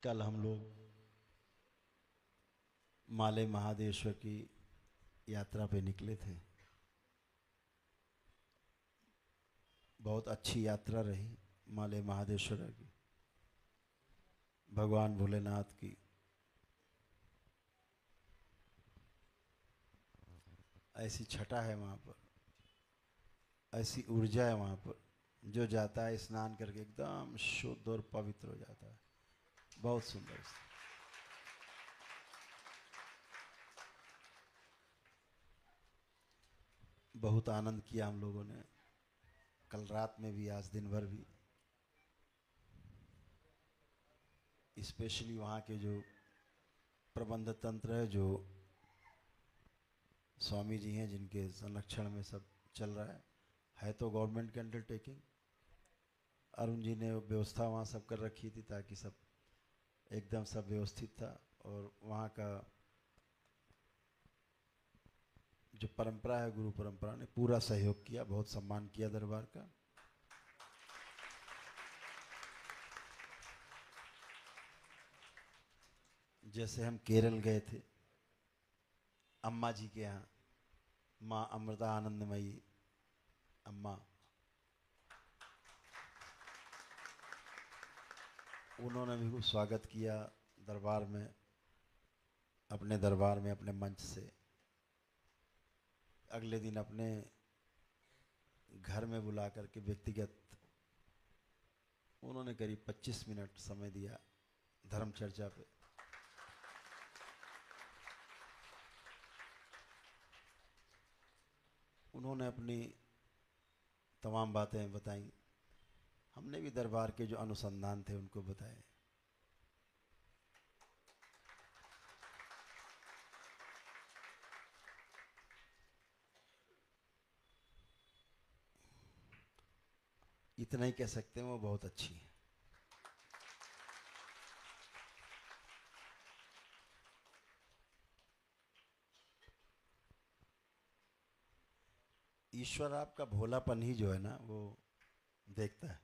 कल हम लोग माले महादेश्वर की यात्रा पे निकले थे। बहुत अच्छी यात्रा रही माले महादेश्वर की, भगवान भोलेनाथ की। ऐसी छटा है वहाँ पर, ऐसी ऊर्जा है वहाँ पर, जो जाता है स्नान करके एकदम शुद्ध और पवित्र हो जाता है। बहुत सुंदर। बहुत आनंद किया हम लोगों ने, कल रात में भी, आज दिन भर भी। स्पेशली वहाँ के जो प्रबंध तंत्र है, जो स्वामी जी हैं, जिनके संरक्षण में सब चल रहा है तो गवर्नमेंट की अंडरटेकिंग। अरुण जी ने व्यवस्था वहाँ सब कर रखी थी ताकि सब एकदम सब व्यवस्थित था। और वहाँ का जो परंपरा है, गुरु परंपरा ने पूरा सहयोग किया, बहुत सम्मान किया दरबार का। जैसे हम केरल गए थे अम्मा जी के यहाँ, माँ अमृता आनंदमयी अम्मा, उन्होंने भी खूब स्वागत किया दरबार में, अपने दरबार में, अपने मंच से। अगले दिन अपने घर में बुला करके व्यक्तिगत उन्होंने करीब 25 मिनट समय दिया धर्म चर्चा पे। उन्होंने अपनी तमाम बातें बताई, हमने भी दरबार के जो अनुसंधान थे उनको बताए। इतना ही कह सकते हैं, वो बहुत अच्छी है। ईश्वर आपका भोलापन ही जो है ना, वो देखता है।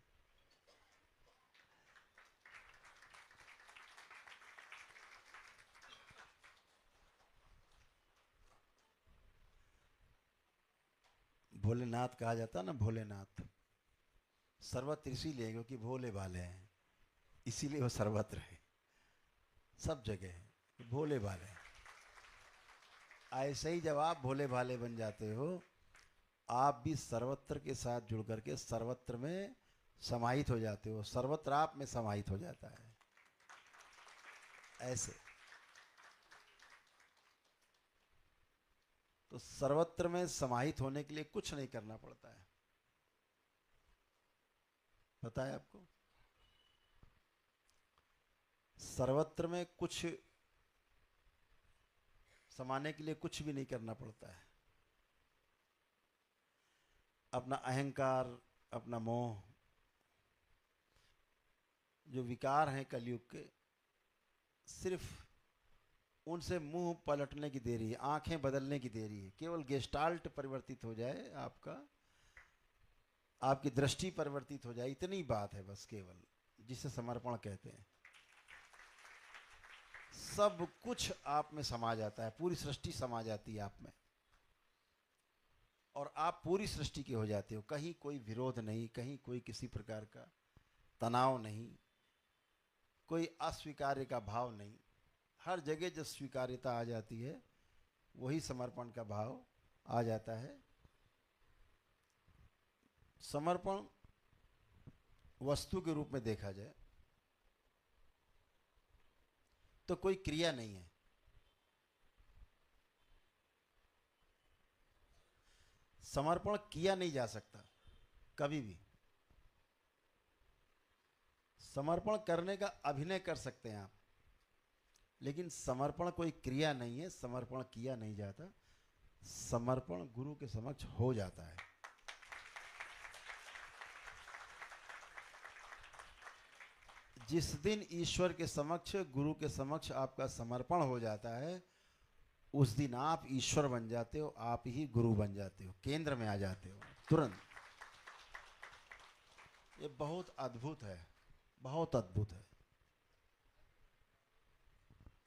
भोलेनाथ कहा जाता है ना, भोलेनाथ सर्वत्र इसीलिए क्योंकि भोले भाले हैं, इसीलिए वो सर्वत्र है, सब जगह है, भोले भाले हैं। ऐसे ही जब आप भोले भाले बन जाते हो, आप भी सर्वत्र के साथ जुड़ करके सर्वत्र में समाहित हो जाते हो, सर्वत्र आप में समाहित हो जाता है। ऐसे तो सर्वत्र में समाहित होने के लिए कुछ नहीं करना पड़ता है, पता है आपको? सर्वत्र में कुछ समाने के लिए कुछ भी नहीं करना पड़ता है। अपना अहंकार, अपना मोह, जो विकार हैं कलयुग के, सिर्फ उनसे मुंह पलटने की देरी है, आंखें बदलने की देरी है। केवल गेस्टाल्ट परिवर्तित हो जाए आपका, आपकी दृष्टि परिवर्तित हो जाए, इतनी बात है बस, केवल, जिसे समर्पण कहते हैं। सब कुछ आप में समा जाता है, पूरी सृष्टि समा जाती है आप में, और आप पूरी सृष्टि के हो जाते हो। कहीं कोई विरोध नहीं, कहीं कोई किसी प्रकार का तनाव नहीं, कोई अस्वीकार्य का भाव नहीं। हर जगह जो स्वीकार्यता आ जाती है, वही समर्पण का भाव आ जाता है। समर्पण वस्तु के रूप में देखा जाए तो कोई क्रिया नहीं है। समर्पण किया नहीं जा सकता कभी भी। समर्पण करने का अभिनय कर सकते हैं आप, लेकिन समर्पण कोई क्रिया नहीं है, समर्पण किया नहीं जाता, समर्पण गुरु के समक्ष हो जाता है। जिस दिन ईश्वर के समक्ष, गुरु के समक्ष आपका समर्पण हो जाता है, उस दिन आप ईश्वर बन जाते हो, आप ही गुरु बन जाते हो, केंद्र में आ जाते हो तुरंत। ये बहुत अद्भुत है, बहुत अद्भुत है।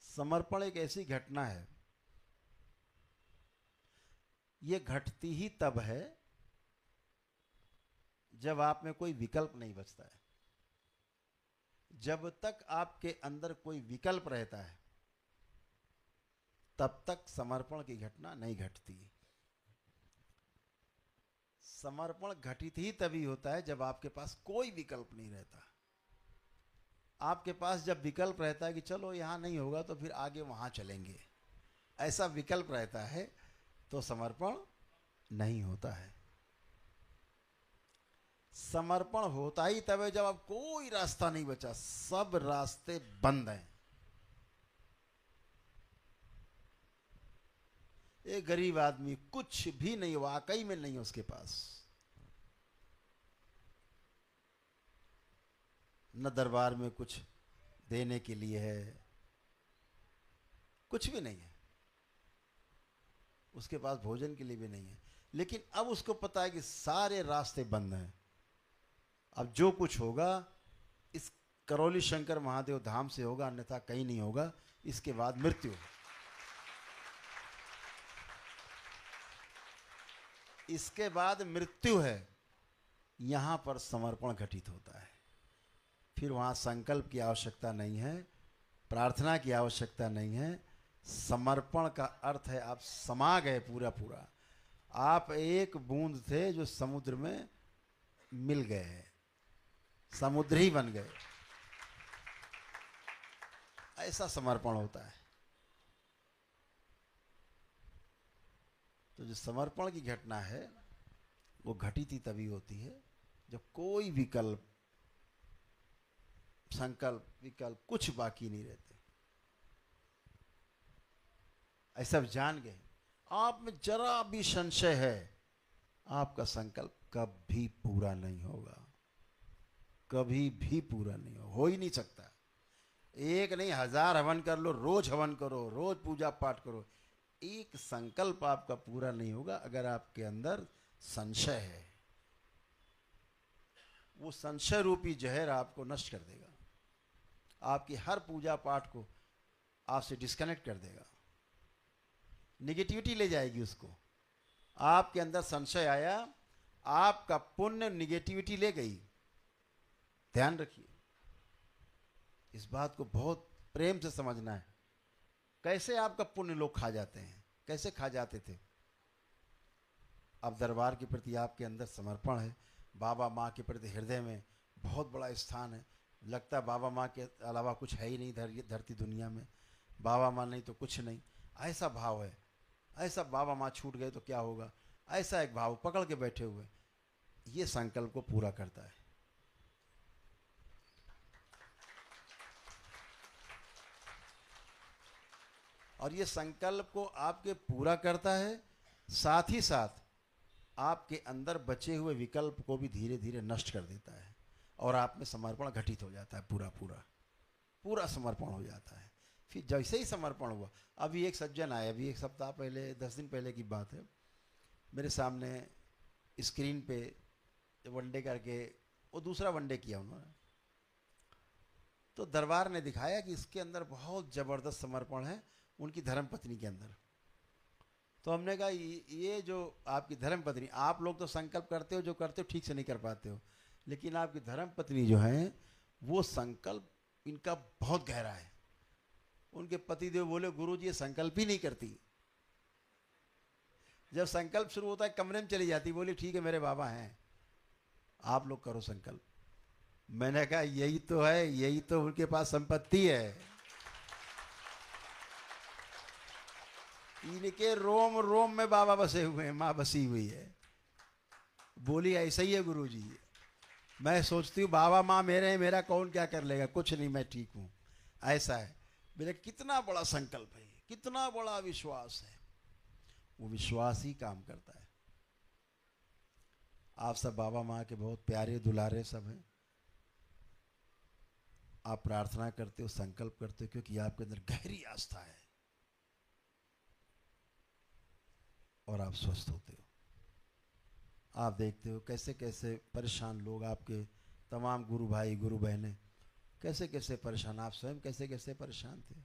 समर्पण एक ऐसी घटना है, ये घटती ही तब है जब आप में कोई विकल्प नहीं बचता है। जब तक आपके अंदर कोई विकल्प रहता है तब तक समर्पण की घटना नहीं घटती। समर्पण घटित ही तभी होता है जब आपके पास कोई विकल्प नहीं रहता। आपके पास जब विकल्प रहता है कि चलो यहां नहीं होगा तो फिर आगे वहां चलेंगे, ऐसा विकल्प रहता है तो समर्पण नहीं होता है। समर्पण होता ही तब है जब अब कोई रास्ता नहीं बचा, सब रास्ते बंद हैं। एक गरीब आदमी, कुछ भी नहीं, वाकई में नहीं है उसके पास, न दरबार में कुछ देने के लिए है, कुछ भी नहीं है, उसके पास भोजन के लिए भी नहीं है। लेकिन अब उसको पता है कि सारे रास्ते बंद हैं, अब जो कुछ होगा इस करौली शंकर महादेव धाम से होगा, अन्यथा कहीं नहीं होगा। इसके बाद मृत्यु। इसके बाद मृत्यु है, यहां पर समर्पण घटित होता है। फिर वहां संकल्प की आवश्यकता नहीं है, प्रार्थना की आवश्यकता नहीं है। समर्पण का अर्थ है आप समा गए पूरा पूरा। आप एक बूंद थे जो समुद्र में मिल गए, समुद्र ही बन गए। ऐसा समर्पण होता है। तो जो समर्पण की घटना है वो घटित ही तभी होती है जब कोई विकल्प, संकल्प, विकल्प कुछ बाकी नहीं रहते। ऐसा जान गए, आप में जरा भी संशय है, आपका संकल्प कभी पूरा नहीं होगा, कभी भी पूरा नहीं हो ही नहीं सकता। एक नहीं, 1000 हवन कर लो, रोज हवन करो, रोज पूजा पाठ करो, एक संकल्प आपका पूरा नहीं होगा अगर आपके अंदर संशय है। वो संशय रूपी जहर आपको नष्ट कर देगा, आपकी हर पूजा पाठ को आपसे डिस्कनेक्ट कर देगा, निगेटिविटी ले जाएगी उसको। आपके अंदर संशय आया, आपका पुण्य निगेटिविटी ले गई। ध्यान रखिए, इस बात को बहुत प्रेम से समझना है। कैसे आपका पुण्य लोग खा जाते हैं, कैसे खा जाते थे। अब दरबार के प्रति आपके अंदर समर्पण है, बाबा माँ के प्रति हृदय में बहुत बड़ा स्थान है। लगता है बाबा माँ के अलावा कुछ है ही नहीं धरती दुनिया में, बाबा माँ नहीं तो कुछ नहीं, ऐसा भाव है। ऐसा बाबा माँ छूट गए तो क्या होगा, ऐसा एक भाव पकड़ के बैठे हुए, ये संकल्प को पूरा करता है। और ये संकल्प को आपके पूरा करता है, साथ ही साथ आपके अंदर बचे हुए विकल्प को भी धीरे धीरे नष्ट कर देता है और आप में समर्पण घटित हो जाता है, पूरा पूरा पूरा समर्पण हो जाता है। फिर जैसे ही समर्पण हुआ, अभी एक सज्जन आए, अभी एक सप्ताह पहले, 10 दिन पहले की बात है, मेरे सामने स्क्रीन पे वनडे करके, वो दूसरा वनडे किया उन्होंने, तो दरबार ने दिखाया कि इसके अंदर बहुत ज़बरदस्त समर्पण है उनकी धर्मपत्नी के अंदर। तो हमने कहा ये जो आपकी धर्मपत्नी, आप लोग तो संकल्प करते हो, जो करते हो ठीक से नहीं कर पाते हो, लेकिन आपकी धर्मपत्नी जो है वो संकल्प इनका बहुत गहरा है। उनके पतिदेव बोले, गुरुजी ये संकल्प ही नहीं करती। जब संकल्प शुरू होता है कमरे में चली जाती, बोली ठीक है मेरे बाबा हैं, आप लोग करो संकल्प। मैंने कहा यही तो है, यही तो उनके पास संपत्ति है, इनके रोम रोम में बाबा बसे हुए हैं, माँ बसी हुई है। बोली ऐसा ही है गुरुजी, मैं सोचती हूँ बाबा माँ मेरे हैं, मेरा कौन क्या कर लेगा, कुछ नहीं, मैं ठीक हूँ, ऐसा है। मेरे कितना बड़ा संकल्प है, कितना बड़ा विश्वास है, वो विश्वास ही काम करता है। आप सब बाबा माँ के बहुत प्यारे दुलारे सब हैं। आप प्रार्थना करते हो, संकल्प करते हो, क्योंकि आपके अंदर गहरी आस्था है और आप स्वस्थ होते हो। आप देखते हो कैसे कैसे परेशान लोग, आपके तमाम गुरु भाई गुरु बहनें कैसे कैसे परेशान, आप स्वयं कैसे कैसे परेशान थे।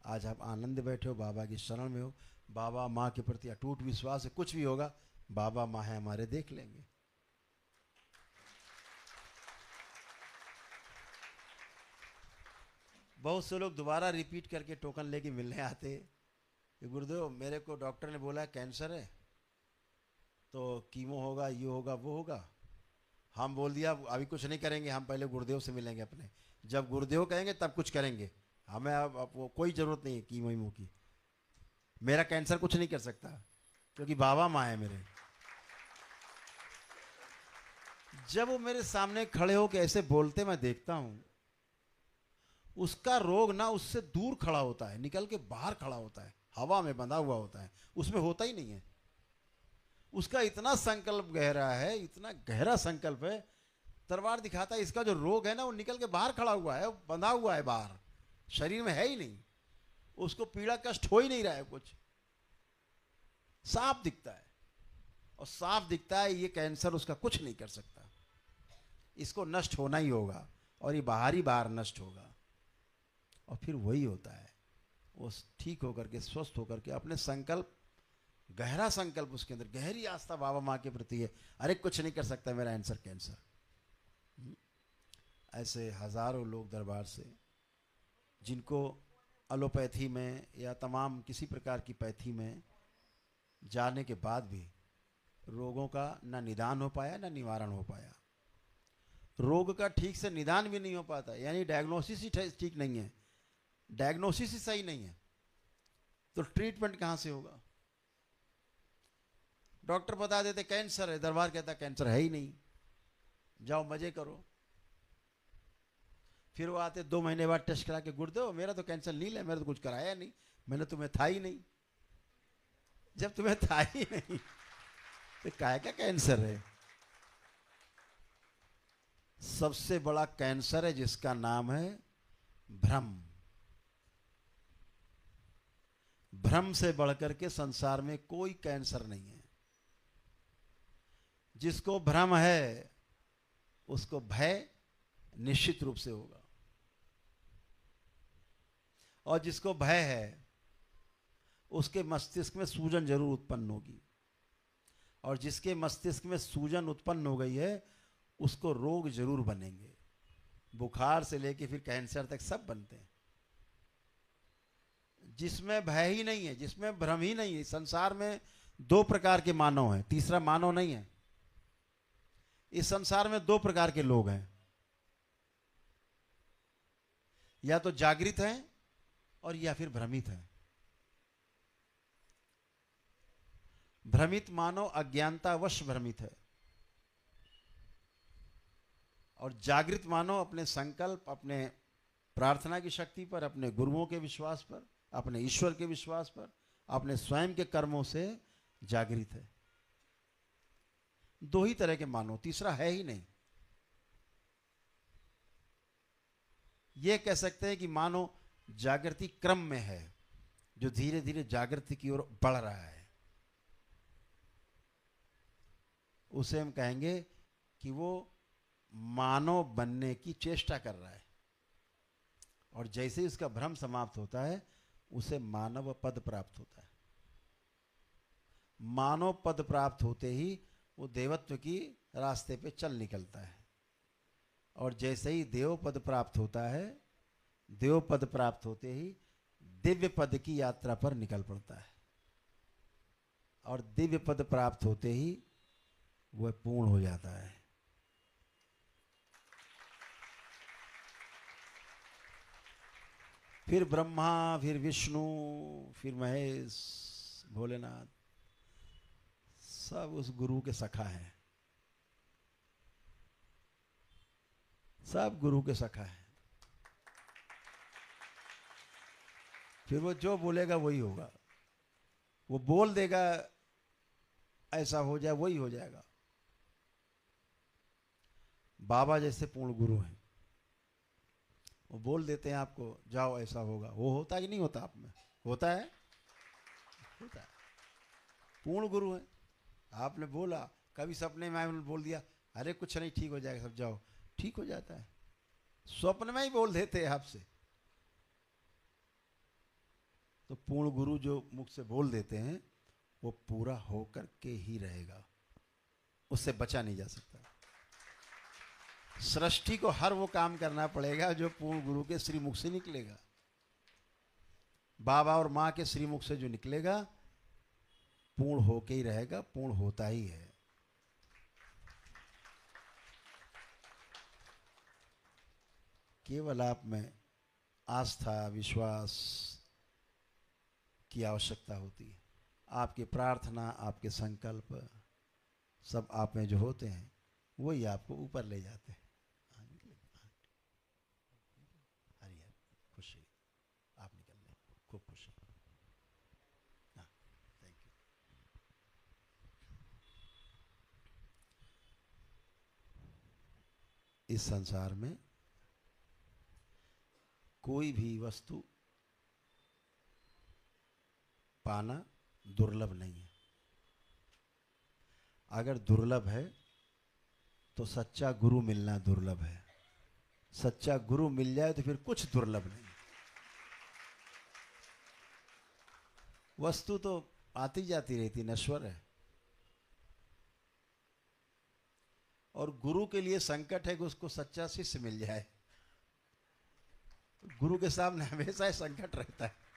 आज आप आनंद बैठे हो, बाबा की शरण में हो, बाबा माँ के प्रति अटूट विश्वास है, कुछ भी होगा बाबा माँ है हमारे, देख लेंगे। बहुत से लोग दोबारा रिपीट करके टोकन लेके मिलने आते कि गुरुदेव मेरे को डॉक्टर ने बोला कैंसर है, तो कीमो होगा, ये होगा, वो होगा। हम बोल दिया अभी कुछ नहीं करेंगे, हम पहले गुरुदेव से मिलेंगे अपने, जब गुरुदेव कहेंगे तब कुछ करेंगे। हमें अब वो कोई ज़रूरत नहीं है कीमो वीमो की। मेरा कैंसर कुछ नहीं कर सकता क्योंकि बाबा माँ है मेरे। जब वो मेरे सामने खड़े होकर ऐसे बोलते मैं देखता हूं, उसका रोग ना उससे दूर खड़ा होता है, निकल के बाहर खड़ा होता है, हवा में बंधा हुआ होता है, उसमें होता ही नहीं है। उसका इतना संकल्प गहरा है, इतना गहरा संकल्प है, तलवार दिखाता है इसका जो रोग है ना वो निकल के बाहर खड़ा हुआ है, बंधा हुआ है बाहर, शरीर में है ही नहीं, उसको पीड़ा कष्ट हो ही नहीं रहा है, कुछ साफ दिखता है। और साफ दिखता है ये कैंसर उसका कुछ नहीं कर सकता, इसको नष्ट होना ही होगा और ये बाहर ही बाहर नष्ट होगा। और फिर वही होता है, वो ठीक होकर के स्वस्थ होकर के अपने संकल्प, गहरा संकल्प उसके अंदर, गहरी आस्था बाबा माँ के प्रति है, अरे कुछ नहीं कर सकता मेरा आंसर कैंसर। ऐसे हजारों लोग दरबार से जिनको एलोपैथी में या तमाम किसी प्रकार की पैथी में जाने के बाद भी रोगों का ना निदान हो पाया ना निवारण हो पाया। रोग का ठीक से निदान भी नहीं हो पाता, यानी डायग्नोसिस ही ठीक नहीं है, डायग्नोसिस ही सही नहीं है, तो ट्रीटमेंट कहां से होगा। डॉक्टर बता देते कैंसर है, दरबार कहता कैंसर है ही नहीं, जाओ मजे करो। फिर वो आते 2 महीने बाद टेस्ट करा के, गुरुदेव मेरा तो कैंसर नील है, मैंने तो कुछ कराया नहीं, मैंने तुम्हें था ही नहीं। जब तुम्हें था ही नहीं तो काहे का कैंसर है। सबसे बड़ा कैंसर है जिसका नाम है भ्रम। भ्रम से बढ़कर के संसार में कोई कैंसर नहीं है। जिसको भ्रम है उसको भय निश्चित रूप से होगा, और जिसको भय है उसके मस्तिष्क में सूजन जरूर उत्पन्न होगी, और जिसके मस्तिष्क में सूजन उत्पन्न हो गई है उसको रोग जरूर बनेंगे। बुखार से लेके फिर कैंसर तक सब बनते हैं। जिसमें भय ही नहीं है, जिसमें भ्रम ही नहीं है, संसार में 2 प्रकार के मानव हैं, तीसरा मानव नहीं है। इस संसार में 2 प्रकार के लोग हैं, या तो जागृत हैं और या फिर भ्रमित हैं। भ्रमित मानव अज्ञानतावश भ्रमित है, और जागृत मानव अपने संकल्प, अपने प्रार्थना की शक्ति पर, अपने गुरुओं के विश्वास पर, अपने ईश्वर के विश्वास पर, अपने स्वयं के कर्मों से जागृत है। 2 ही तरह के मानव, तीसरा है ही नहीं। यह कह सकते हैं कि मानव जागृति क्रम में है, जो धीरे धीरे जागृति की ओर बढ़ रहा है, उसे हम कहेंगे कि वो मानव बनने की चेष्टा कर रहा है। और जैसे ही उसका भ्रम समाप्त होता है उसे मानव पद प्राप्त होता है। मानव पद प्राप्त होते ही वो देवत्व की रास्ते पे चल निकलता है, और जैसे ही देव पद प्राप्त होता है, देव पद प्राप्त होते ही दिव्य पद की यात्रा पर निकल पड़ता है, और दिव्य पद प्राप्त होते ही वह पूर्ण हो जाता है। फिर ब्रह्मा, फिर विष्णु, फिर महेश, भोलेनाथ, सब उस गुरु के सखा हैं, सब गुरु के सखा हैं। फिर वो जो बोलेगा वही होगा, वो बोल देगा ऐसा हो जाए वही हो जाएगा। बाबा जैसे पूर्ण गुरु हैं, वो बोल देते हैं आपको जाओ ऐसा होगा, वो होता कि नहीं होता आप में? होता है, होता है। पूर्ण गुरु है। आपने बोला, कभी सपने में बोल दिया अरे कुछ नहीं ठीक हो जाएगा, सब जाओ, ठीक हो जाता है। स्वप्न में ही बोल देते हैं आपसे। तो पूर्ण गुरु जो मुख से बोल देते हैं वो पूरा होकर के ही रहेगा, उससे बचा नहीं जा सकता। सृष्टि को हर वो काम करना पड़ेगा जो पूर्ण गुरु के श्रीमुख से निकलेगा। बाबा और माँ के श्रीमुख से जो निकलेगा पूर्ण होके ही रहेगा, पूर्ण होता ही है। केवल आप में आस्था विश्वास की आवश्यकता होती है। आपकी प्रार्थना, आपके संकल्प सब आप में जो होते हैं वही आपको ऊपर ले जाते हैं। हरिहर खुशी, आप निकल लें, खूब खुशी। हाँ, थैंक यू। इस संसार में कोई भी वस्तु पाना दुर्लभ नहीं है। अगर दुर्लभ है तो सच्चा गुरु मिलना दुर्लभ है। सच्चा गुरु मिल जाए तो फिर कुछ दुर्लभ नहीं। वस्तु तो आती जाती रहती, नश्वर है। और गुरु के लिए संकट है कि उसको सच्चा शिष्य मिल जाए। गुरु के सामने हमेशा संकट रहता है।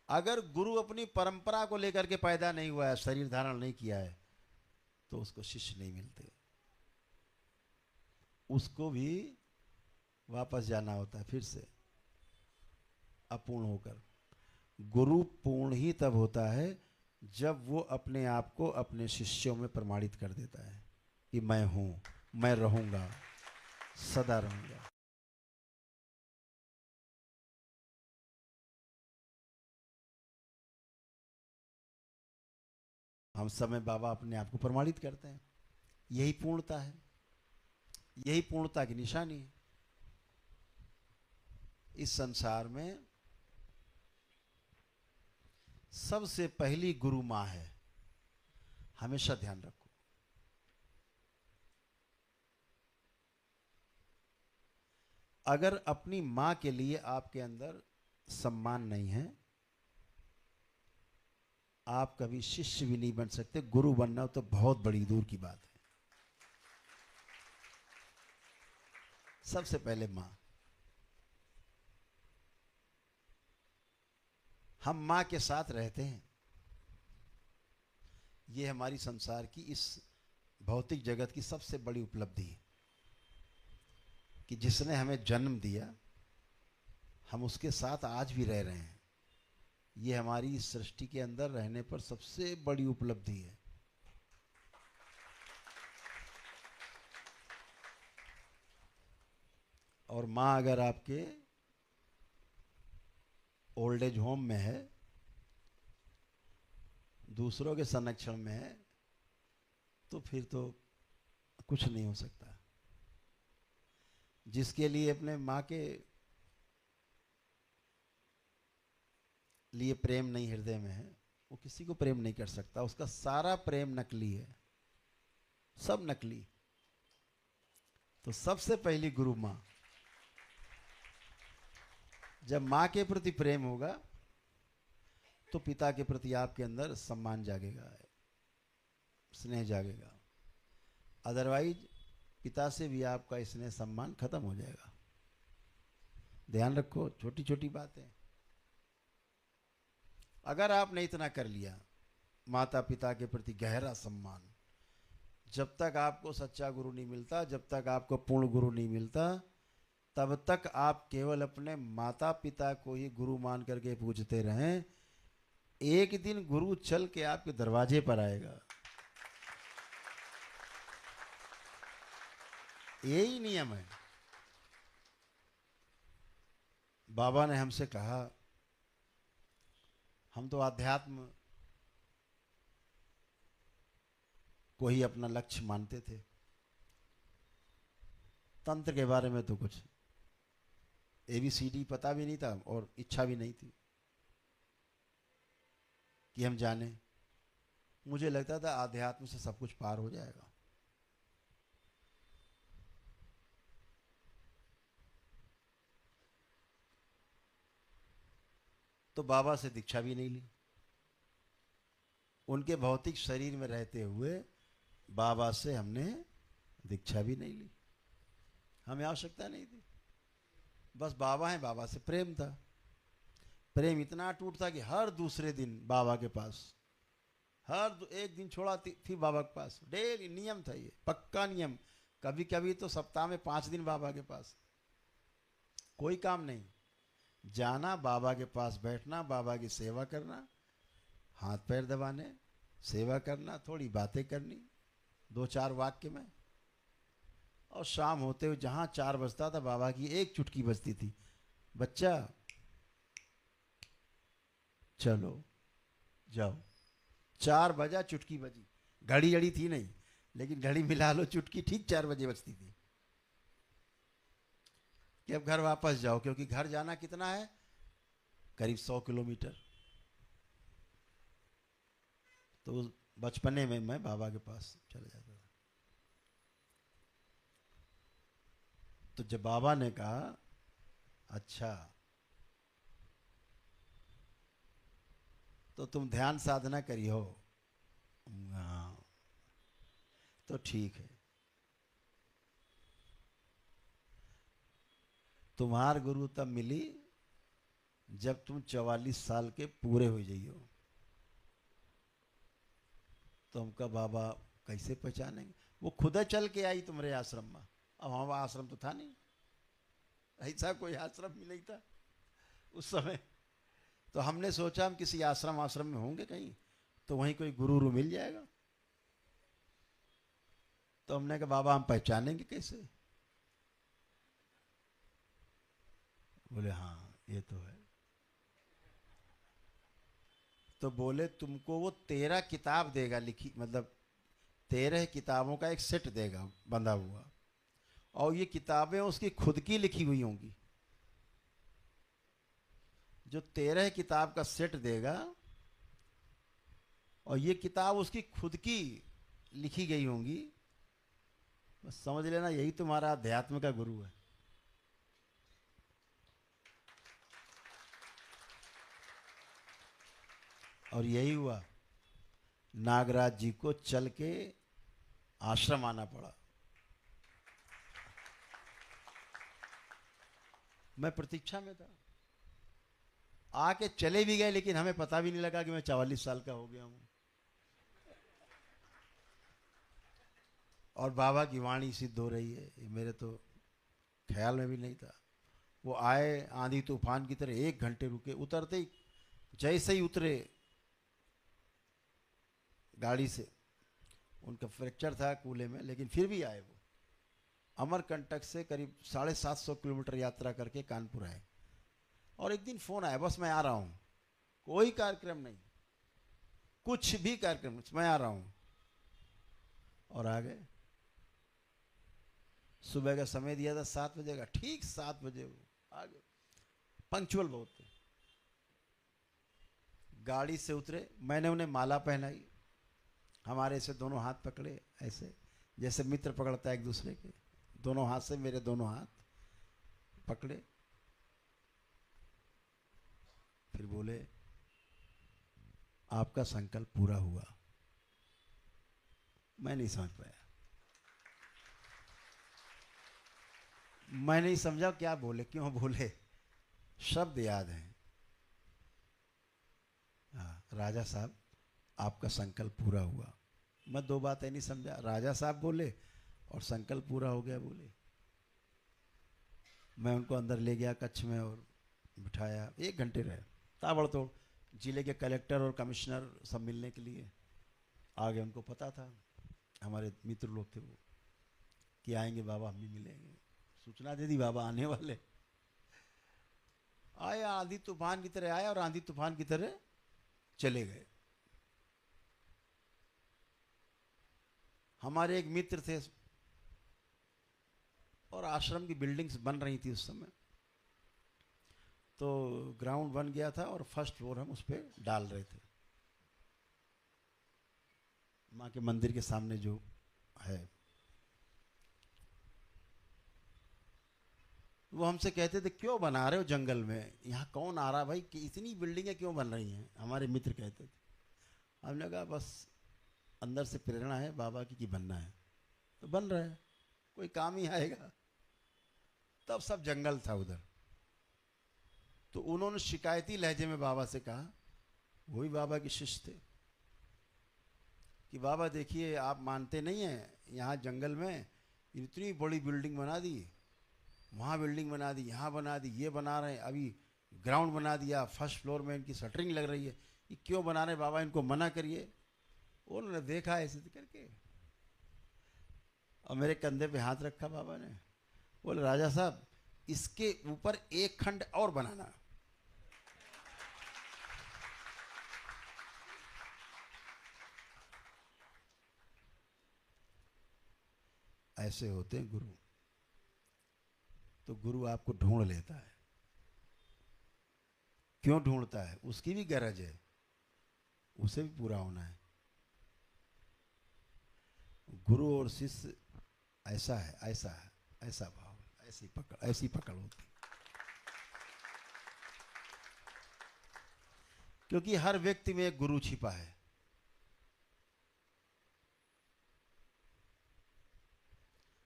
अगर गुरु अपनी परंपरा को लेकर के पैदा नहीं हुआ है, शरीर धारण नहीं किया है, तो उसको शिष्य नहीं मिलते। उसको भी वापस जाना होता है फिर से अपूर्ण होकर। गुरु पूर्ण ही तब होता है जब वो अपने आप को अपने शिष्यों में प्रमाणित कर देता है कि मैं हूं, मैं रहूंगा, सदा रहूंगा। हम समय बाबा अपने आप को प्रमाणित करते हैं। यही पूर्णता है, यही पूर्णता की निशानी है। इस संसार में सबसे पहली गुरु मां है, हमेशा ध्यान रखो। अगर अपनी मां के लिए आपके अंदर सम्मान नहीं है, आप कभी शिष्य भी नहीं बन सकते। गुरु बनना तो बहुत बड़ी दूर की बात है। सबसे पहले मां। हम मां के साथ रहते हैं। ये हमारी संसार की, इस भौतिक जगत की सबसे बड़ी उपलब्धि है कि जिसने हमें जन्म दिया, हम उसके साथ आज भी रह रहे हैं। ये हमारी इस सृष्टि के अंदर रहने पर सबसे बड़ी उपलब्धि है। और मां अगर आपके ओल्ड एज होम में है, दूसरों के संरक्षण में है, तो फिर तो कुछ नहीं हो सकता। जिसके लिए अपने मां के लिए प्रेम नहीं हृदय में है, वो किसी को प्रेम नहीं कर सकता। उसका सारा प्रेम नकली है, सब नकली। तो सबसे पहली गुरु मां। जब मां के प्रति प्रेम होगा तो पिता के प्रति आपके अंदर सम्मान जागेगा, स्नेह जागेगा। अदरवाइज पिता से भी आपका स्नेह सम्मान खत्म हो जाएगा। ध्यान रखो, छोटी छोटी बातें। अगर आपने इतना कर लिया, माता पिता के प्रति गहरा सम्मान, जब तक आपको सच्चा गुरु नहीं मिलता, जब तक आपको पूर्ण गुरु नहीं मिलता, तब तक आप केवल अपने माता पिता को ही गुरु मान करके पूजते रहें। एक दिन गुरु चल के आपके दरवाजे पर आएगा। यही नियम है। बाबा ने हमसे कहा, हम तो अध्यात्म को ही अपना लक्ष्य मानते थे। तंत्र के बारे में तो कुछ ABCD पता भी नहीं था और इच्छा भी नहीं थी कि हम जाने। मुझे लगता था आध्यात्म से सब कुछ पार हो जाएगा। तो बाबा से दीक्षा भी नहीं ली। उनके भौतिक शरीर में रहते हुए बाबा से हमने दीक्षा भी नहीं ली, हमें आवश्यकता नहीं थी। बस बाबा हैं, बाबा से प्रेम था। प्रेम इतना टूट था कि हर दूसरे दिन बाबा के पास, एक दिन छोड़ा थी बाबा के पास, डेली नियम था, ये पक्का नियम। कभी कभी तो सप्ताह में 5 दिन बाबा के पास, कोई काम नहीं, जाना बाबा के पास, बैठना, बाबा की सेवा करना, हाथ पैर दबाने, सेवा करना, थोड़ी बातें करनी 2-4 वाक्य में। और शाम होते हुए जहाँ 4 बजता था बाबा की एक चुटकी बजती थी, बच्चा चलो जाओ। 4 बजा, चुटकी बजी, घड़ी घड़ी थी नहीं, लेकिन घड़ी मिला लो, चुटकी ठीक 4 बजे बजती थी कि अब घर वापस जाओ, क्योंकि घर जाना कितना है, करीब 100 किलोमीटर। तो बचपने में मैं बाबा के पास चले जाता था। तो जब बाबा ने कहा अच्छा तो तुम ध्यान साधना करी हो, हाँ तो ठीक है, तुम्हार गुरु तब मिली जब तुम 44 साल के पूरे हो जाइयो। तो हमका बाबा कैसे पहचानेंगे, वो खुद चल के आई तुम्हारे आश्रम में। अब हमारा आश्रम तो था नहीं, ऐसा कोई आश्रम भी नहीं था उस समय। तो हमने सोचा हम किसी आश्रम में होंगे कहीं, तो वहीं कोई गुरु मिल जाएगा। तो हमने कहा बाबा हम पहचानेंगे कैसे? बोले हाँ ये तो है। तो बोले तुमको वो 13 किताब देगा लिखी, मतलब 13 किताबों का एक सेट देगा बंधा हुआ, और ये किताबें उसकी खुद की लिखी हुई होंगी। जो 13 किताब का सेट देगा और ये किताब उसकी खुद की लिखी गई होंगी, बस समझ लेना यही तुम्हारा अध्यात्म का गुरु है। और यही हुआ, नागराज जी को चल के आश्रम आना पड़ा। मैं प्रतीक्षा में था, आके चले भी गए, लेकिन हमें पता भी नहीं लगा कि मैं 44 साल का हो गया हूं। और बाबा की वाणी सिद्ध हो रही है, मेरे तो ख्याल में भी नहीं था। वो आए आंधी तूफान की तरह, 1 घंटे रुके, उतरते ही जैसे ही उतरे गाड़ी से, उनका फ्रैक्चर था कूल्हे में, लेकिन फिर भी आए। वो अमरकंटक से करीब 750 किलोमीटर यात्रा करके कानपुर आए। और एक दिन फोन आया, बस मैं आ रहा हूं, कोई कार्यक्रम नहीं, कुछ भी कार्यक्रम नहीं, मैं आ रहा हूं। और आ गए। सुबह का समय दिया था 7 बजे का, ठीक 7 बजे वो आ गए, पंक्चुअल बहुत थे। गाड़ी से उतरे, मैंने उन्हें माला पहनाई, हमारे से दोनों हाथ पकड़े, ऐसे जैसे मित्र पकड़ता है एक दूसरे के, दोनों हाथ से मेरे दोनों हाथ पकड़े। फिर बोले आपका संकल्प पूरा हुआ। मैं नहीं समझ पाया, मैं नहीं समझा क्या बोले, क्यों बोले, शब्द याद हैं। हाँ, राजा साहब आपका संकल्प पूरा हुआ। मैं 2 बातें नहीं समझा, राजा साहब बोले और संकल्प पूरा हो गया बोले। मैं उनको अंदर ले गया कच्छ में और बिठाया, 1 घंटे रहे, ताबड़तोड़। जिले के कलेक्टर और कमिश्नर सब मिलने के लिए आ गए, उनको पता था, हमारे मित्र लोग थे वो, कि आएंगे बाबा, हम भी मिलेंगे, सूचना दे दी बाबा आने वाले। आए, आंधी तूफान की तरह आए और आंधी तूफान की तरह चले गए। हमारे एक मित्र थे, और आश्रम की बिल्डिंग्स बन रही थी उस समय, तो ग्राउंड बन गया था और फर्स्ट फ्लोर हम उस पर डाल रहे थे, माँ के मंदिर के सामने जो है। वो हमसे कहते थे क्यों बना रहे हो जंगल में, यहाँ कौन आ रहा भाई, कि इतनी बिल्डिंगें क्यों बन रही हैं, हमारे मित्र कहते थे। हमने कहा बस अंदर से प्रेरणा है बाबा की कि बनना है तो बन रहा है, कोई काम ही आएगा। तब सब जंगल था उधर। तो उन्होंने शिकायती लहजे में बाबा से कहा, वही बाबा के शिष्य थे, कि बाबा देखिए आप मानते नहीं हैं, यहाँ जंगल में इतनी बड़ी बिल्डिंग बना दी, वहाँ बिल्डिंग बना दी, यहाँ बना दी, ये बना रहे हैं, अभी ग्राउंड बना दिया, फर्स्ट फ्लोर में इनकी शटरिंग लग रही है, ये क्यों बना रहे बाबा, इनको मना करिए। उन्होंने देखा ऐसे करके और मेरे कंधे पे हाथ रखा बाबा ने, बोले राजा साहब इसके ऊपर एक खंड और बनाना। ऐसे होते हैं गुरु। तो गुरु आपको ढूंढ लेता है। क्यों ढूंढता है, उसकी भी गरज है, उसे भी पूरा होना है। गुरु और शिष्य ऐसा है, ऐसा है, ऐसा भाव, ऐसी पकड़ होती। क्योंकि हर व्यक्ति में एक गुरु छिपा है।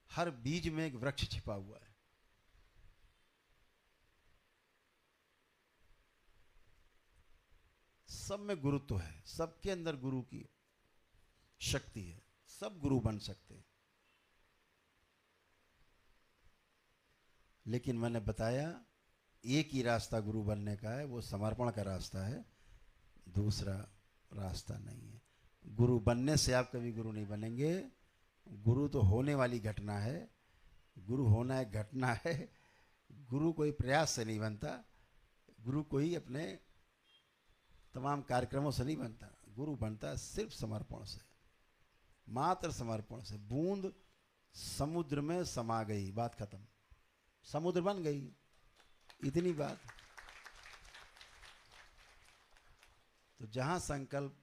हर बीज में एक वृक्ष छिपा हुआ है। सब में गुरुत्व है, सबके अंदर गुरु की शक्ति है, सब गुरु बन सकते हैं। लेकिन मैंने बताया एक ही रास्ता गुरु बनने का है, वो समर्पण का रास्ता है, दूसरा रास्ता नहीं है। गुरु बनने से आप कभी गुरु नहीं बनेंगे। गुरु तो होने वाली घटना है, गुरु होना एक घटना है। गुरु कोई प्रयास से नहीं बनता, गुरु कोई अपने तमाम कार्यक्रमों से नहीं बनता। गुरु बनता है सिर्फ समर्पण से, मात्र समर्पण से। बूंद समुद्र में समा गई, बात खत्म, समुद्र बन गई, इतनी बात। तो जहां संकल्प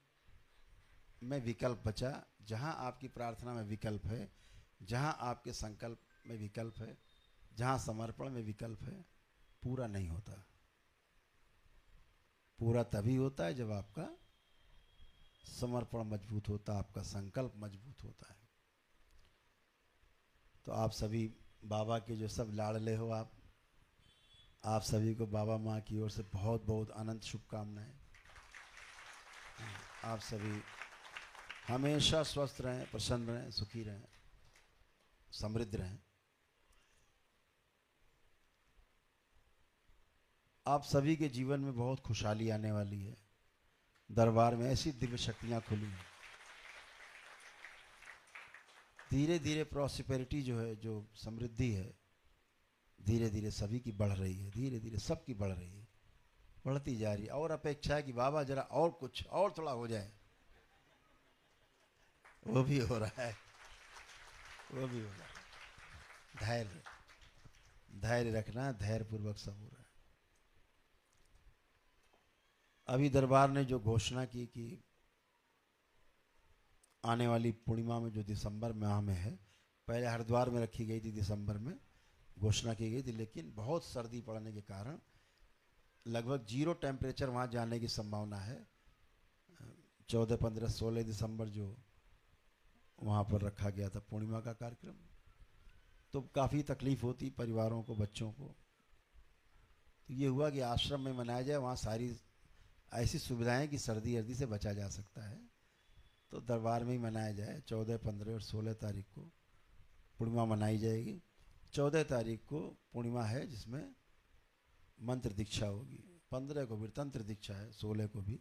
में विकल्प बचा, जहां आपकी प्रार्थना में विकल्प है, जहां आपके संकल्प में विकल्प है, जहां समर्पण में विकल्प है, पूरा नहीं होता। पूरा तभी होता है जब आपका समर्पण मजबूत होता है, आपका संकल्प मजबूत होता है। तो आप सभी बाबा के जो सब लाडले हो, आप सभी को बाबा माँ की ओर से बहुत बहुत अनंत शुभकामनाएं। आप सभी हमेशा स्वस्थ रहें, प्रसन्न रहें, सुखी रहें, समृद्ध रहें। आप सभी के जीवन में बहुत खुशहाली आने वाली है। दरबार में ऐसी दिव्य शक्तियां खुली हैं। धीरे धीरे प्रॉस्पेरिटी जो है, जो समृद्धि है, धीरे धीरे सभी की बढ़ रही है, धीरे धीरे सबकी बढ़ रही है, बढ़ती जा रही है। और अपेक्षा है कि बाबा जरा और कुछ और थोड़ा हो जाए, वो भी हो रहा है, वो भी हो रहा है। धैर्य, धैर्य रखना, धैर्य पूर्वक सब हो रहा है। अभी दरबार ने जो घोषणा की कि आने वाली पूर्णिमा में, जो दिसंबर माह में है, पहले हरिद्वार में रखी गई थी, दिसंबर में घोषणा की गई थी, लेकिन बहुत सर्दी पड़ने के कारण लगभग 0 टेम्परेचर वहाँ जाने की संभावना है। 14, 15, 16 दिसंबर जो वहाँ पर रखा गया था पूर्णिमा का कार्यक्रम, तो काफ़ी तकलीफ होती परिवारों को, बच्चों को। तो ये हुआ कि आश्रम में मनाया जाए, वहाँ सारी ऐसी सुविधाएं कि सर्दी अर्दी से बचा जा सकता है, तो दरबार में ही मनाया जाए। 14, 15 और 16 तारीख को पूर्णिमा मनाई जाएगी। 14 तारीख को पूर्णिमा है जिसमें मंत्र दीक्षा होगी, 15 को भी तंत्र दीक्षा है, 16 को भी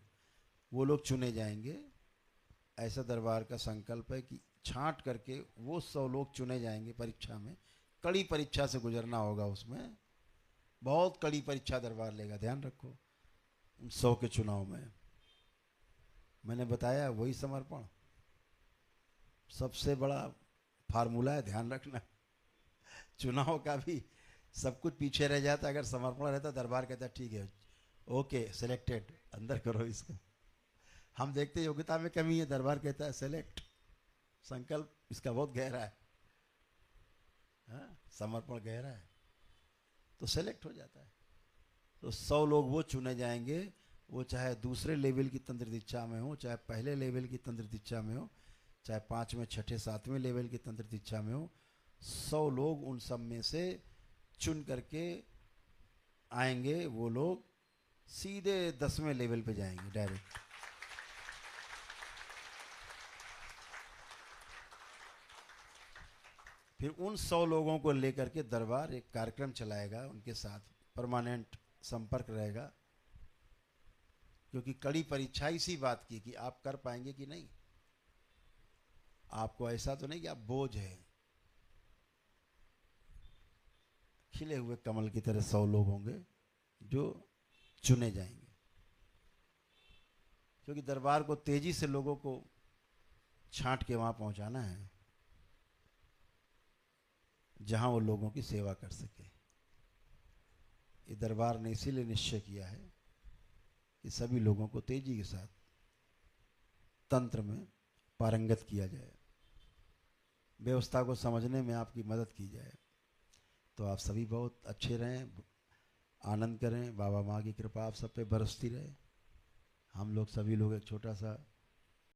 वो लोग चुने जाएंगे। ऐसा दरबार का संकल्प है कि छांट करके वो 100 लोग चुने जाएंगे परीक्षा में। कड़ी परीक्षा से गुजरना होगा, उसमें बहुत कड़ी परीक्षा दरबार लेगा, ध्यान रखो। 100 के चुनाव में मैंने बताया वही समर्पण सबसे बड़ा फार्मूला है, ध्यान रखना। चुनाव का भी सब कुछ पीछे रह जाता, अगर समर्पण रहता दरबार कहता ठीक है, ओके सिलेक्टेड, अंदर करो इसको। हम देखते योग्यता में कमी है, दरबार कहता है सेलेक्ट। संकल्प इसका बहुत गहरा है, हाँ? समर्पण गहरा है। तो सेलेक्ट हो जाता है। तो 100 लोग वो चुने जाएंगे, वो चाहे दूसरे लेवल की तंत्र दीक्षा में हो, चाहे पहले लेवल की तंत्र दीक्षा में हो, चाहे 5वें 6ठे 7वें लेवल की तंत्र दीक्षा में हो, 100 लोग उन सब में से चुन करके आएंगे। वो लोग सीधे 10वें लेवल पे जाएंगे डायरेक्ट। फिर उन 100 लोगों को लेकर के दरबार एक कार्यक्रम चलाएगा, उनके साथ परमानेंट संपर्क रहेगा, क्योंकि कड़ी परीक्षा इसी बात की कि आप कर पाएंगे कि नहीं। आपको ऐसा तो नहीं कि आप बोझ है। खिले हुए कमल की तरह 100 लोग होंगे जो चुने जाएंगे, क्योंकि दरबार को तेजी से लोगों को छांट के वहां पहुंचाना है जहां वो लोगों की सेवा कर सके। ये दरबार ने इसीलिए निश्चय किया है कि सभी लोगों को तेजी के साथ तंत्र में पारंगत किया जाए, व्यवस्था को समझने में आपकी मदद की जाए। तो आप सभी बहुत अच्छे रहें, आनंद करें, बाबा माँ की कृपा आप सब पे बरसती रहे। हम लोग सभी लोग एक छोटा सा